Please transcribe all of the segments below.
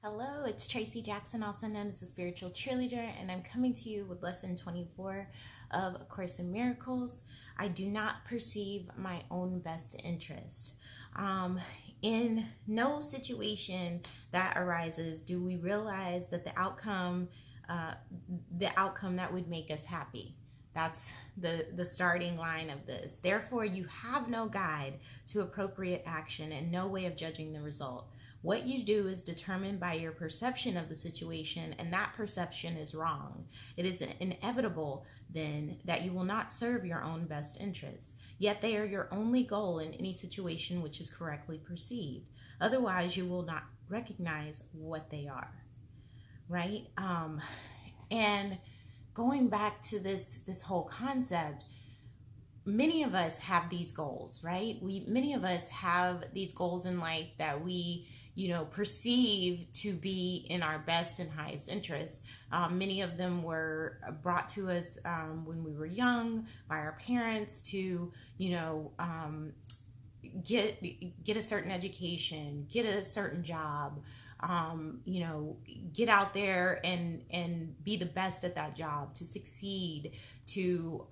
Hello, it's Tracy Jackson, also known as the Spiritual Cheerleader, and I'm coming to you with lesson 24 of A Course in Miracles. I do not perceive my own best interest. In no situation that arises do we realize that the outcome that would make us happy. That's the starting line of this. Therefore, you have no guide to appropriate action and no way of judging the result. What you do is determined by your perception of the situation, and that perception is wrong. It is inevitable, then, that you will not serve your own best interests, yet they are your only goal in any situation which is correctly perceived. Otherwise, you will not recognize what they are, right? And going back to this whole concept, many of us have these goals, right? Many of us have these goals in life that we perceive to be in our best and highest interest. Many of them were brought to us when we were young by our parents to get a certain education, get a certain job, get out there and be the best at that job, to succeed, to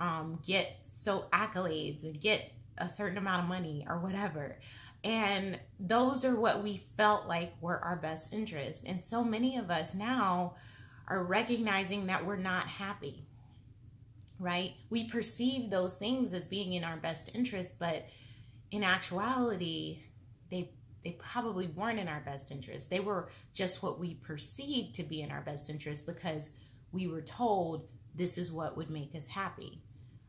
get accolades and get a certain amount of money or whatever. And those are what we felt like were our best interest. And so many of us now are recognizing that we're not happy, right? We perceive those things as being in our best interest, but in actuality, they probably weren't in our best interest. They were just what we perceived to be in our best interest because we were told this is what would make us happy.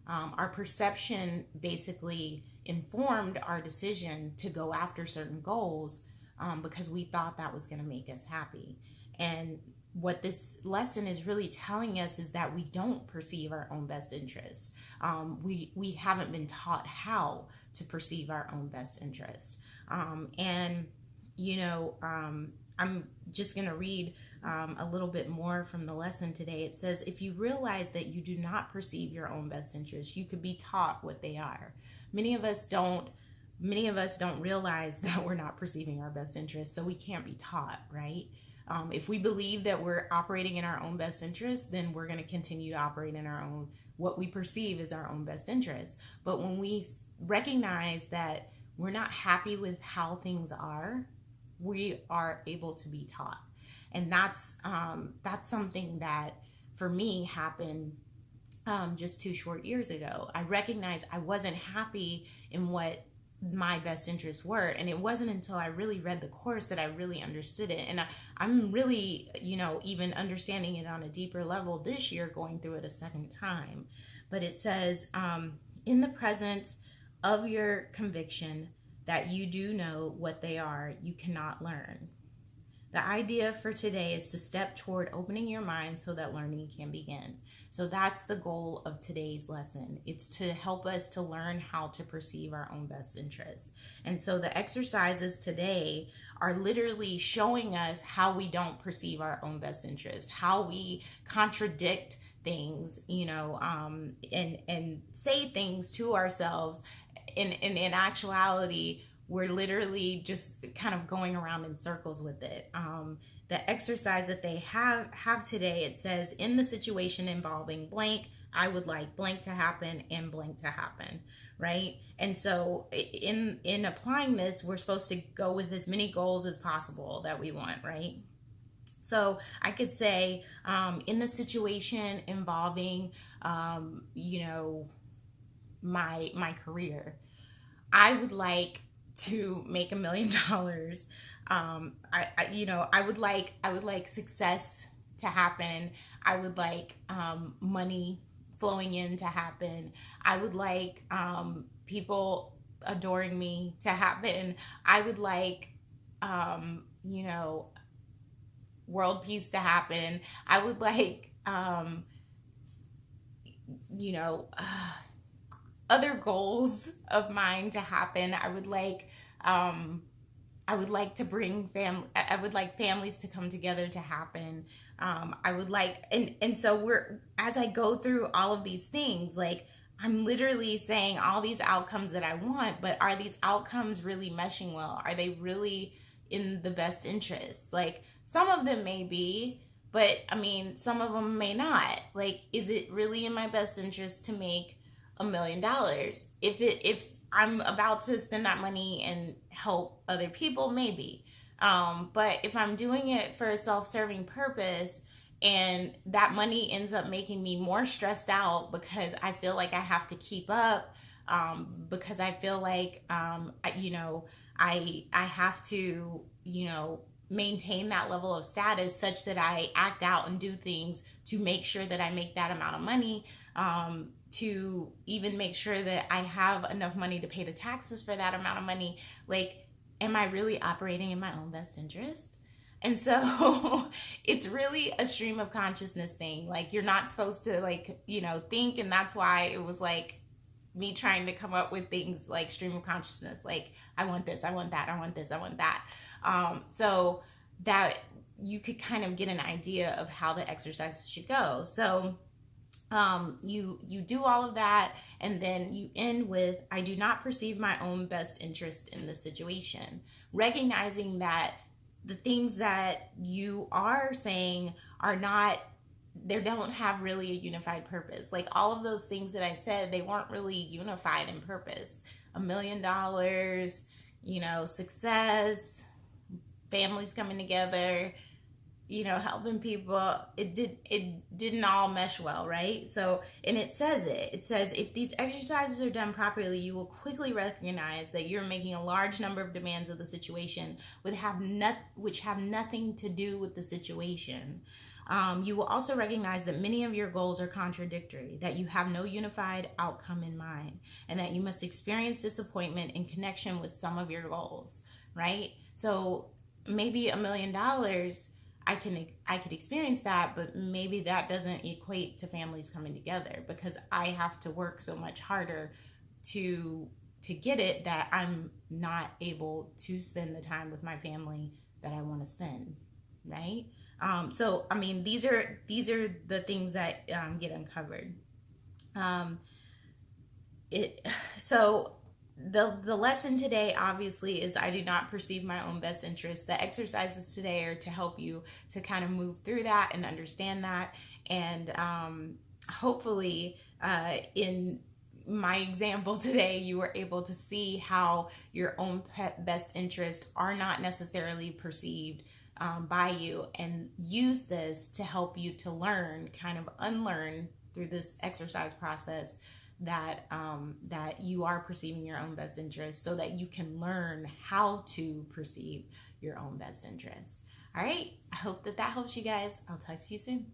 Our perception basically informed our decision to go after certain goals because we thought that was going to make us happy. And what this lesson is really telling us is that we don't perceive our own best interests. We haven't been taught how to perceive our own best interests. I'm just going to read a little bit more from the lesson today. It says, if you realize that you do not perceive your own best interests, you could be taught what they are. Many of us don't realize that we're not perceiving our best interests, so we can't be taught, right? If we believe that we're operating in our own best interest, then we're going to continue to operate in what we perceive as our own best interest. But when we recognize that we're not happy with how things are, we are able to be taught. And that's something that for me happened just 2 short years ago. I recognized I wasn't happy in what my best interests were, and it wasn't until I really read the course that I really understood it. And I'm really even understanding it on a deeper level this year, going through it a second time. But it says, in the presence of your conviction that you do know what they are, you cannot learn. The idea for today is to step toward opening your mind so that learning can begin. So that's the goal of today's lesson. It's to help us to learn how to perceive our own best interest. And so the exercises today are literally showing us how we don't perceive our own best interest, how we contradict things, and say things to ourselves. In actuality, we're literally just kind of going around in circles with it. The exercise that they have today, it says, in the situation involving blank, I would like blank to happen and blank to happen, right? And so in applying this, we're supposed to go with as many goals as possible that we want, right? So I could say, in the situation involving, my career, I would like to make $1 million. I would like success to happen. I would like money flowing in to happen. I would like people adoring me to happen. I would like world peace to happen. I would like other goals of mine to happen. I would like to bring I would like families to come together to happen. I would like, and so as I go through all of these things, like I'm literally saying all these outcomes that I want, but are these outcomes really meshing well? Are they really in the best interest. Like, some of them may be, but I mean, some of them may not. Like, is it really in my best interest to make $1 million? If I'm about to spend that money and help other people, maybe. But if I'm doing it for a self-serving purpose and that money ends up making me more stressed out because I feel like I have to keep up, because I feel like, I have to, maintain that level of status such that I act out and do things to make sure that I make that amount of money, to even make sure that I have enough money to pay the taxes for that amount of money. Like, am I really operating in my own best interest? And so it's really a stream of consciousness thing. Like, you're not supposed to think, and that's why it was like me trying to come up with things like stream of consciousness. Like, I want this, I want that, I want this, I want that. So that you could kind of get an idea of how the exercises should go. So you do all of that, and then you end with, I do not perceive my own best interest in the situation. Recognizing that the things that you are saying are not, they don't have really a unified purpose. Like, all of those things that I said, they weren't really unified in purpose. $1 million, success, families coming together, helping people. It didn't all mesh well, right? So, and it says, if these exercises are done properly, you will quickly recognize that you're making a large number of demands of the situation which have nothing to do with the situation. You will also recognize that many of your goals are contradictory, that you have no unified outcome in mind, and that you must experience disappointment in connection with some of your goals, right? So maybe $1 million, I could experience that, but maybe that doesn't equate to families coming together, because I have to work so much harder to get it that I'm not able to spend the time with my family that I want to spend, right? So I mean, these are the things that get uncovered. So the lesson today obviously is, I do not perceive my own best interest. The exercises today are to help you to kind of move through that and understand that, and hopefully in my example today, you were able to see how your own best interests are not necessarily perceived by you, and use this to help you to learn, kind of unlearn through this exercise process, that you are perceiving your own best interest, so that you can learn how to perceive your own best interest. All right, I hope that helps you guys. I'll talk to you soon.